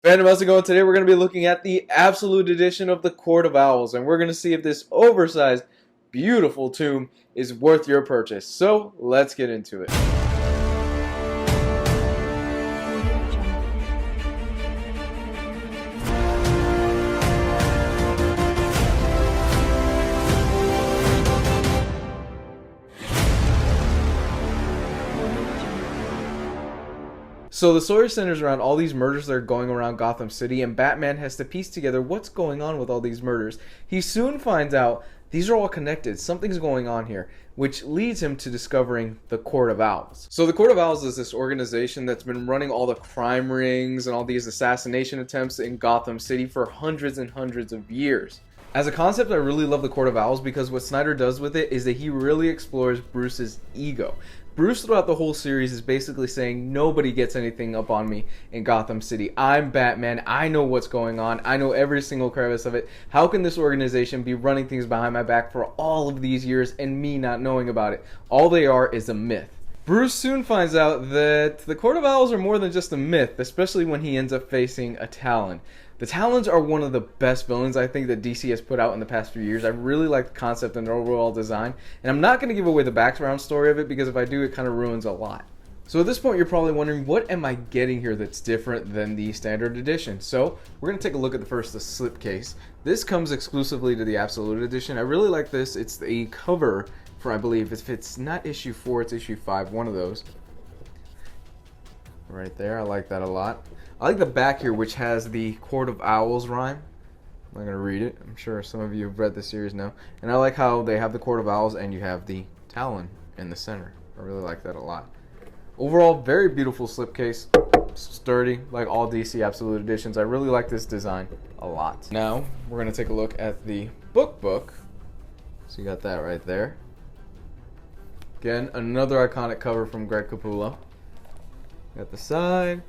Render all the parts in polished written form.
Fandom, how's it going? Today we're going to be looking at the Absolute Edition of the Court of Owls, and we're going to see if this oversized, beautiful tome is worth your purchase. So, let's get into it. So the story centers around all these murders that are going around Gotham City, and Batman has to piece together what's going on with all these murders. He soon finds out these are all connected, something's going on here, which leads him to discovering the Court of Owls. So the Court of Owls is this organization that's been running all the crime rings and all these assassination attempts in Gotham City for hundreds and hundreds of years. As a concept, I really love the Court of Owls because what Snyder does with it is that he really explores Bruce's ego. Bruce, throughout the whole series, is basically saying, nobody gets anything up on me in Gotham City. I'm Batman. I know what's going on. I know every single crevice of it. How can this organization be running things behind my back for all of these years and me not knowing about it? All they are is a myth. Bruce soon finds out that the Court of Owls are more than just a myth, especially when he ends up facing a Talon. The Talons are one of the best villains I think that DC has put out in the past few years. I really like the concept and the overall design, and I'm not going to give away the background story of it because if I do, it kind of ruins a lot. So at this point, you're probably wondering, what am I getting here that's different than the standard edition? So we're going to take a look at the Slipcase. This comes exclusively to the Absolute Edition. I really like this. It's the cover for, I believe, if it's not issue 4, it's issue 5, one of those. Right there, I like that a lot. I like the back here, which has the Court of Owls rhyme. I'm not going to read it. I'm sure some of you have read the series now. And I like how they have the Court of Owls and you have the Talon in the center. I really like that a lot. Overall, very beautiful slipcase. Sturdy, like all DC Absolute Editions. I really like this design a lot. Now, we're going to take a look at the book. So you got that right there. Again, another iconic cover from Greg Capullo. Got the side.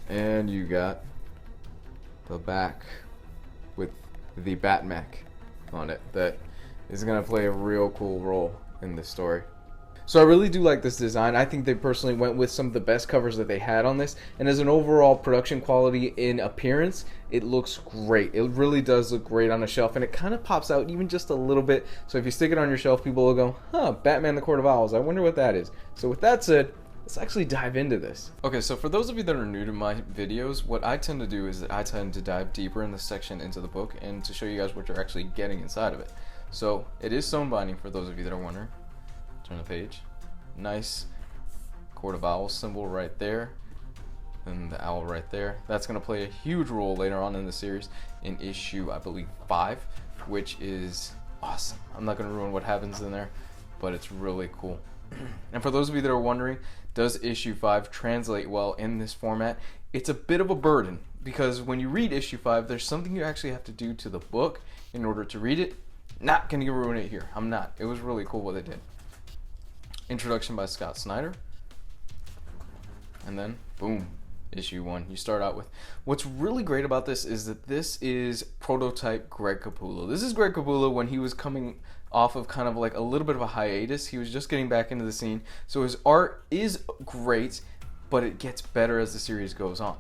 And you got the back with the Batmech on it that is going to play a real cool role in this story. So I really do like this design. I think they personally went with some of the best covers that they had on this. And as an overall production quality in appearance, it looks great. It really does look great on a shelf. And it kind of pops out even just a little bit. So if you stick it on your shelf, people will go, huh, Batman the Court of Owls. I wonder what that is. So with that said, let's actually dive into this. Okay, so for those of you that are new to my videos, what I tend to do is that I tend to dive deeper in the section into the book and to show you guys what you're actually getting inside of it. So it is sewn binding for those of you that are wondering. Turn the page. Nice Court of Owls symbol right there. And the owl right there. That's going to play a huge role later on in the series in issue, I believe, 5, which is awesome. I'm not going to ruin what happens in there, but it's really cool. And for those of you that are wondering, does issue 5 translate well in this format? It's a bit of a burden because when you read issue 5, there's something you actually have to do to the book in order to read it. Not going to ruin it here. I'm not. It was really cool what they did. Introduction by Scott Snyder. And then, boom, issue 1. You start out with. What's really great about this is that this is prototype Greg Capullo. This is Greg Capullo when he was coming off of kind of like a little bit of a hiatus. He was just getting back into the scene. So his art is great, but it gets better as the series goes on.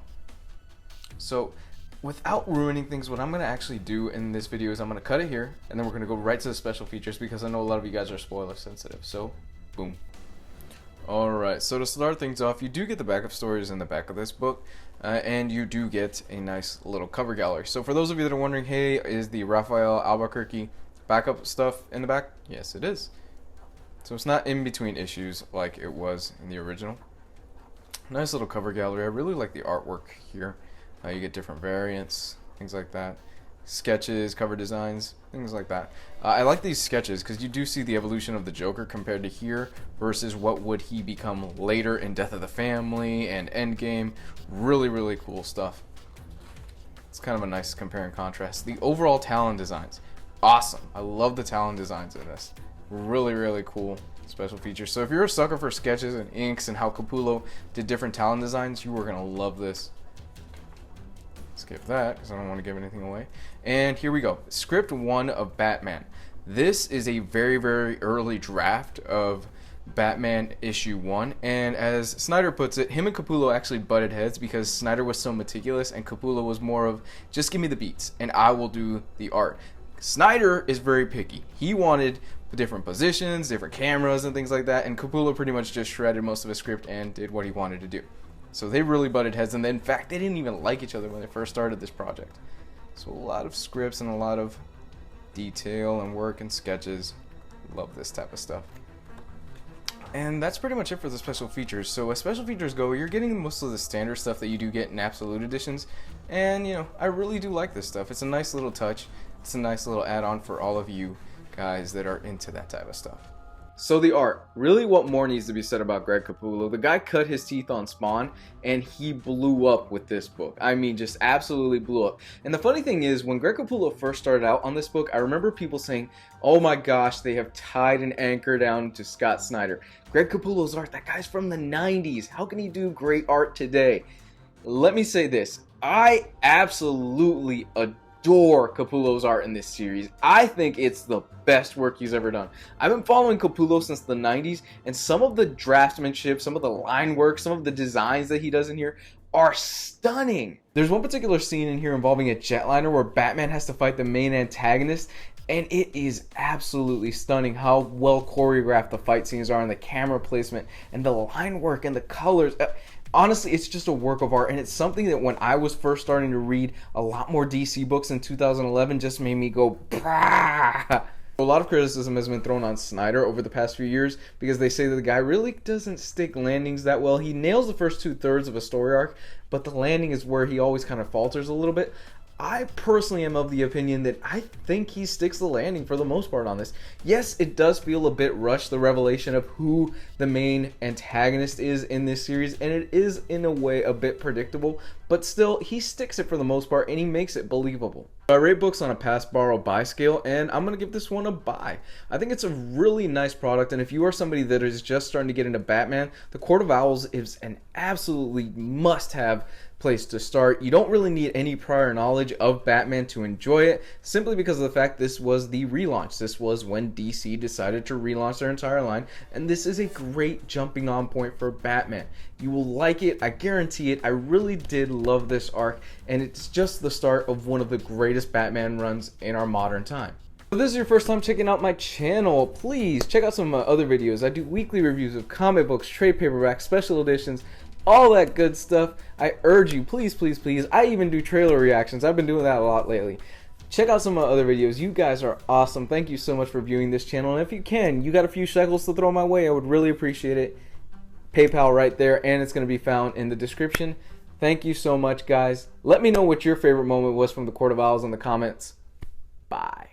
So without ruining things, what I'm going to actually do in this video is I'm going to cut it here, and then we're going to go right to the special features because I know a lot of you guys are spoiler sensitive. So, boom. Alright, so to start things off, you do get the backup stories in the back of this book, and you do get a nice little cover gallery. So for those of you that are wondering, hey, is the Raphael Albuquerque backup stuff in the back? Yes, it is. So it's not in between issues like it was in the original. Nice little cover gallery. I really like the artwork here. You get different variants, things like that. Sketches, cover designs, things like that. I like these sketches because you do see the evolution of the Joker compared to here versus what would he become later in Death of the Family and Endgame. Really, really cool stuff. It's kind of a nice compare and contrast. The overall Talon designs. Awesome. I love the Talon designs in this. Really, really cool special features. So if you're a sucker for sketches and inks and how Capullo did different Talon designs, you are going to love this. Skip that because I don't want to give anything away. And here we go. Script 1 of Batman. This is a very, very early draft of Batman issue 1, and as Snyder puts it, him and Capullo actually butted heads because Snyder was so meticulous and Capullo was more of, just give me the beats and I will do the art. Snyder is very picky. He wanted different positions, different cameras and things like that, and Capullo pretty much just shredded most of his script and did what he wanted to do. So they really butted heads, and then, in fact, they didn't even like each other when they first started this project. So a lot of scripts and a lot of detail and work and sketches. Love this type of stuff. And that's pretty much it for the special features. So as special features go, you're getting most of the standard stuff that you do get in absolute editions. And, you know, I really do like this stuff. It's a nice little touch. It's a nice little add-on for all of you guys that are into that type of stuff. So the art, really what more needs to be said about Greg Capullo? The guy cut his teeth on Spawn and he blew up with this book. I mean, just absolutely blew up. And the funny thing is, when Greg Capullo first started out on this book, I remember people saying, oh my gosh, they have tied an anchor down to Scott Snyder. Greg Capullo's art, that guy's from the 90s. How can he do great art today? Let me say this, I absolutely adore Capullo's art in this series. I think it's the best work he's ever done. I've been following Capullo since the 90s, and some of the draftsmanship, some of the line work, some of the designs that he does in here are stunning. There's one particular scene in here involving a jetliner where Batman has to fight the main antagonist, and it is absolutely stunning how well choreographed the fight scenes are, and the camera placement and the line work and the colors. Honestly, it's just a work of art, and it's something that when I was first starting to read a lot more DC books in 2011 just made me go, bah! A lot of criticism has been thrown on Snyder over the past few years because they say that the guy really doesn't stick landings that well. He nails the first 2/3 of a story arc, but the landing is where he always kind of falters a little bit. I personally am of the opinion that I think he sticks the landing for the most part on this. Yes, it does feel a bit rushed, the revelation of who the main antagonist is in this series, and it is in a way a bit predictable, but still, he sticks it for the most part and he makes it believable. I rate books on a pass, borrow, buy scale, and I'm going to give this one a buy. I think it's a really nice product, and if you are somebody that is just starting to get into Batman, The Court of Owls is an absolutely must-have place to start. You don't really need any prior knowledge of Batman to enjoy it, simply because of the fact this was the relaunch. This was when DC decided to relaunch their entire line, and this is a great jumping on point for Batman. You will like it, I guarantee it. I really did love this arc, and it's just the start of one of the greatest Batman runs in our modern time. If this is your first time checking out my channel, please check out some of my other videos. I do weekly reviews of comic books, trade paperbacks, special editions, all that good stuff. I urge you, please, please, please. I even do trailer reactions. I've been doing that a lot lately. Check out some of my other videos. You guys are awesome. Thank you so much for viewing this channel. And if you can, you got a few shekels to throw my way, I would really appreciate it. PayPal right there, and it's going to be found in the description. Thank you so much, guys. Let me know what your favorite moment was from The Court of Owls in the comments. Bye.